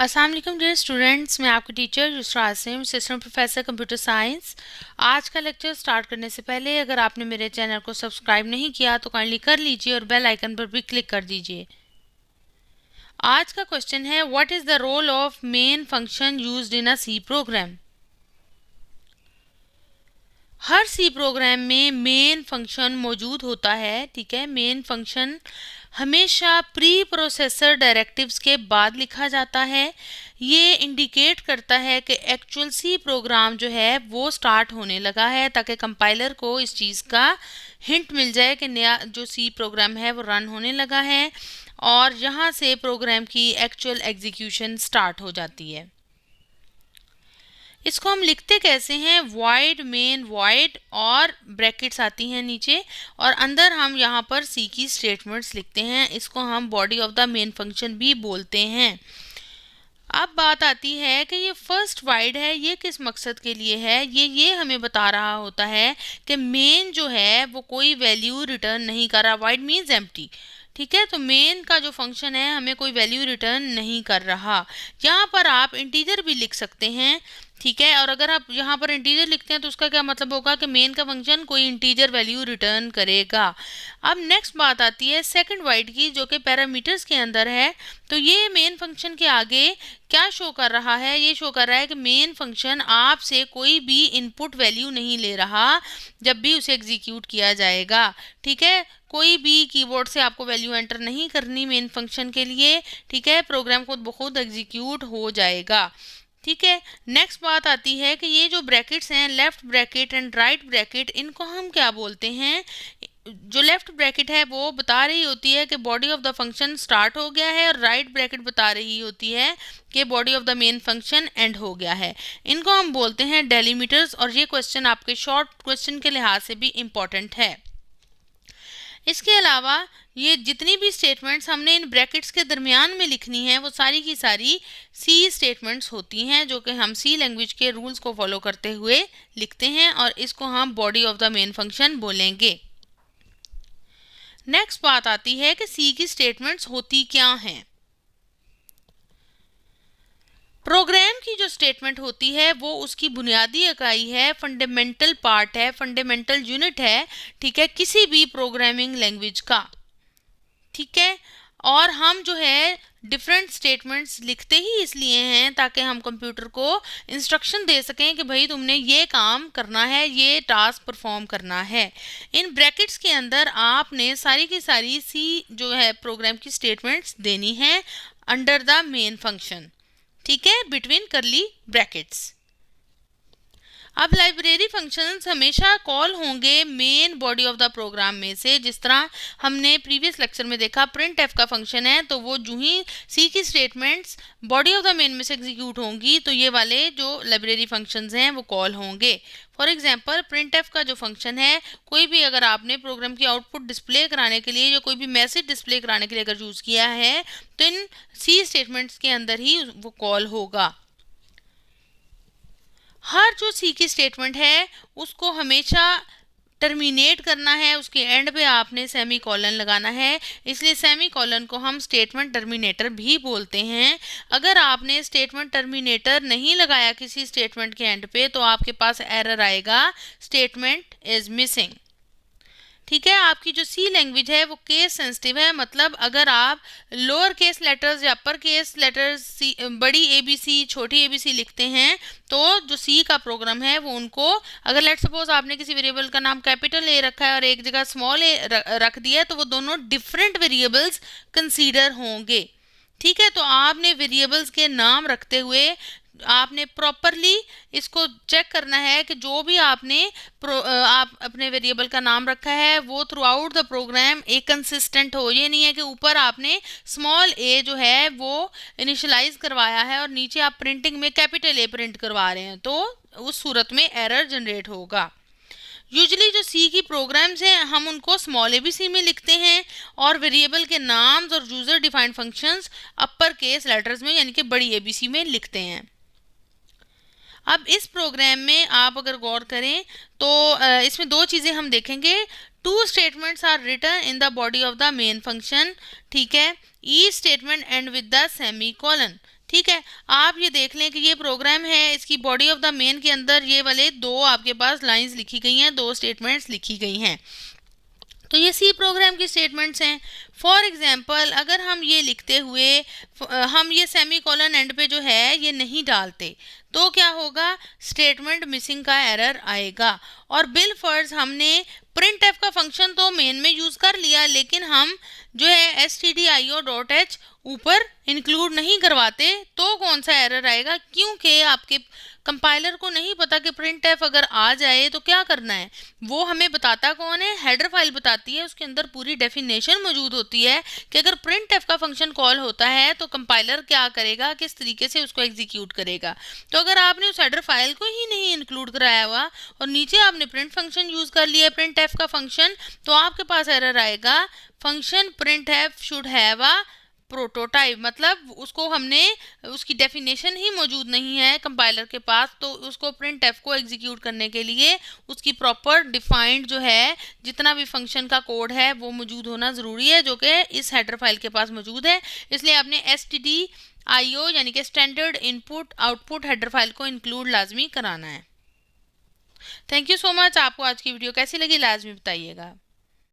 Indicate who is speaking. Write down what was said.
Speaker 1: अस्सलाम वालेकुम dear students, मैं आपकी teacher Yusra Asim, assistant professor computer science. आज का लेक्चर स्टार्ट करने से पहले अगर आपने मेरे चैनल को सब्सक्राइब नहीं किया तो काइंडली कर लीजिए और बेल आइकन पर भी क्लिक कर दीजिए। आज का क्वेश्चन है, what is the role of main function used in a C program. हर सी प्रोग्राम में मेन फंक्शन मौजूद होता है। ठीक है, मेन फंक्शन हमेशा प्री प्रोसेसर डायरेक्टिव्स के बाद लिखा जाता है। ये इंडिकेट करता है कि एक्चुअल सी प्रोग्राम जो है वो स्टार्ट होने लगा है, ताकि कंपाइलर को इस चीज़ का हिंट मिल जाए कि नया जो सी प्रोग्राम है वो रन होने लगा है और यहाँ से प्रोग्राम की एक्चुअल एग्जीक्यूशन स्टार्ट हो जाती है। इसको हम लिखते कैसे हैं, वॉइड मेन वॉइड और ब्रैकेट्स आती हैं नीचे और अंदर हम यहाँ पर सी की स्टेटमेंट्स लिखते हैं। इसको हम body of the main function भी बोलते हैं। अब बात आती है कि ये फर्स्ट वाइड है, ये किस मकसद के लिए है। ये हमें बता रहा होता है कि मेन जो है वो कोई वैल्यू रिटर्न नहीं कर रहा। Wide means empty. ठीक है, तो मेन का जो फंक्शन है हमें कोई वैल्यू रिटर्न नहीं कर रहा। यहाँ पर आप इंटीजर भी लिख सकते हैं। ठीक है, और अगर आप यहाँ पर इंटीजर लिखते हैं तो उसका क्या मतलब होगा कि मेन का फंक्शन कोई इंटीजर वैल्यू रिटर्न करेगा। अब नेक्स्ट बात आती है सेकंड वाइड की, जो कि पैरामीटर्स के अंदर है। तो ये मेन फंक्शन के आगे क्या शो कर रहा है, ये शो कर रहा है कि मेन फंक्शन आपसे कोई भी इनपुट वैल्यू नहीं ले रहा जब भी उसे एग्जीक्यूट किया जाएगा। ठीक है, कोई भी कीबोर्ड से आपको वैल्यू एंटर नहीं करनी मेन फंक्शन के लिए। ठीक है, प्रोग्राम खुद ब खुद एग्जीक्यूट हो जाएगा। ठीक है, नेक्स्ट बात आती है कि ये जो ब्रैकेट्स हैं, left bracket and right bracket, इनको हम क्या बोलते हैं। जो लेफ्ट ब्रैकेट है वो बता रही होती है कि body of the function start हो गया है और राइट ब्रैकेट बता रही होती है कि body of the main function and हो गया है। इनको हम बोलते हैं डेलीमीटर्स और ये क्वेश्चन आपके शॉर्ट क्वेश्चन के लिहाज से भी इम्पॉर्टेंट है। इसके अलावा ये जितनी भी स्टेटमेंट्स हमने इन ब्रैकेट्स के दरमियान में लिखनी है वो सारी की सारी सी स्टेटमेंट्स होती हैं, जो कि हम सी लैंग्वेज के रूल्स को फॉलो करते हुए लिखते हैं और इसको हम body of the main function बोलेंगे। नेक्स्ट बात आती है कि सी की स्टेटमेंट्स होती क्या हैं। प्रोग्राम की जो स्टेटमेंट होती है वो उसकी बुनियादी इकाई है, फंडामेंटल पार्ट है, फंडामेंटल यूनिट है। ठीक है, किसी भी प्रोग्रामिंग लैंग्वेज का। ठीक है, और हम जो है डिफरेंट स्टेटमेंट्स लिखते ही इसलिए हैं ताकि हम कंप्यूटर को इंस्ट्रक्शन दे सकें कि भाई तुमने ये काम करना है, ये टास्क परफॉर्म करना है। इन ब्रैकेट्स के अंदर आपने सारी की सारी सी जो है प्रोग्राम की स्टेटमेंट्स देनी है अंडर द मेन फंक्शन। ठीक है, बिटवीन करली ब्रैकेट्स। अब लाइब्रेरी फंक्शंस हमेशा कॉल होंगे main body of the program में से। जिस तरह हमने प्रीवियस लेक्चर में देखा, प्रिंट एफ का फंक्शन है तो वो जो ही सी की statements body of the main में से एग्जीक्यूट होंगी तो ये वाले जो लाइब्रेरी फंक्शंस हैं वो कॉल होंगे। फॉर एग्जाम्पल, प्रिंट एफ का जो फंक्शन है, कोई भी अगर आपने प्रोग्राम की आउटपुट डिस्प्ले कराने के लिए या कोई भी मैसेज डिस्प्ले कराने के लिए अगर यूज़ किया है तो इन सी स्टेटमेंट्स के अंदर ही वो कॉल होगा। हर जो सी की स्टेटमेंट है उसको हमेशा टर्मिनेट करना है, उसके एंड पे आपने सेमी कॉलन लगाना है, इसलिए सेमी कॉलन को हम स्टेटमेंट टर्मिनेटर भी बोलते हैं। अगर आपने स्टेटमेंट टर्मिनेटर नहीं लगाया किसी स्टेटमेंट के एंड पे तो आपके पास एरर आएगा, स्टेटमेंट इज मिसिंग। ठीक है, आपकी जो सी लैंग्वेज है वो केस सेंसिटिव है, मतलब अगर आप लोअर केस लेटर्स या अपर केस लेटर्स सी, बड़ी एबीसी छोटी एबीसी लिखते हैं तो जो सी का प्रोग्राम है वो उनको, अगर लेट सपोज आपने किसी वेरिएबल का नाम कैपिटल ए रखा है और एक जगह स्मॉल ए रख दिया है तो वो दोनों डिफरेंट वेरिएबल्स कंसीडर होंगे। ठीक है, तो आपने वेरिएबल्स के नाम रखते हुए आपने प्रॉपरली इसको चेक करना है कि जो भी आपने आप अपने वेरिएबल का नाम रखा है वो थ्रू आउट द प्रोग्राम एक कंसिस्टेंट हो। ये नहीं है कि ऊपर आपने स्मॉल ए जो है वो इनिशियलाइज करवाया है और नीचे आप प्रिंटिंग में कैपिटल ए प्रिंट करवा रहे हैं, तो उस सूरत में एरर जनरेट होगा। यूजुअली जो सी की प्रोग्राम्स हैं हम उनको स्मॉल एबीसी में लिखते हैं और वेरिएबल के नाम्स और user defined functions upper case letters में यानी कि बड़ी एबीसी में लिखते हैं। अब इस प्रोग्राम में आप अगर गौर करें तो इसमें दो चीज़ें हम देखेंगे। Two statements are written in the body of the main function. ठीक है, each statement end with the semicolon. ठीक है, आप ये देख लें कि ये प्रोग्राम है, इसकी बॉडी ऑफ द मेन के अंदर ये वाले दो आपके पास लाइंस लिखी गई हैं, दो स्टेटमेंट्स लिखी गई हैं। तो ये सी प्रोग्राम की स्टेटमेंट्स हैं। फॉर एग्जांपल अगर हम ये लिखते हुए हम ये सेमी कॉलन एंड पे जो है ये नहीं डालते तो क्या होगा, स्टेटमेंट मिसिंग का एरर आएगा। और बिल फर्ज हमने प्रिंट एफ का फंक्शन तो मेन में यूज कर लिया, लेकिन हम जो है stdio.h ऊपर इंक्लूड नहीं करवाते तो कौन सा एरर आएगा, क्योंकि आपके कंपाइलर को नहीं पता कि प्रिंट एफ अगर आ जाए तो क्या करना है। वो हमें बताता कौन है, हेडर फाइल बताती है, उसके अंदर पूरी डेफिनेशन मौजूद होती है कि अगर प्रिंट एफ का फंक्शन कॉल होता है तो कंपाइलर क्या करेगा, किस तरीके से उसको एग्जीक्यूट करेगा। तो अगर आपने उस हेडर फाइल को ही नहीं इंक्लूड कराया हुआ और नीचे आपने प्रिंट फंक्शन यूज कर लिया प्रिंट एफ का फंक्शन, तो आपके पास एरर आएगा, function print F should have a prototype, मतलब उसको हमने उसकी डेफिनेशन ही मौजूद नहीं है कंपाइलर के पास, तो उसको प्रिंट एफ को एग्जीक्यूट करने के लिए उसकी प्रॉपर डिफाइंड जो है जितना भी फंक्शन का कोड है वो मौजूद होना ज़रूरी है, जो कि इस हेडर फाइल के पास मौजूद है। इसलिए आपने stdio यानी कि standard input output header file को इंक्लूड लाजमी कराना है। Thank you so much. आपको आज की वीडियो कैसी लगी लाजमी बताइएगा।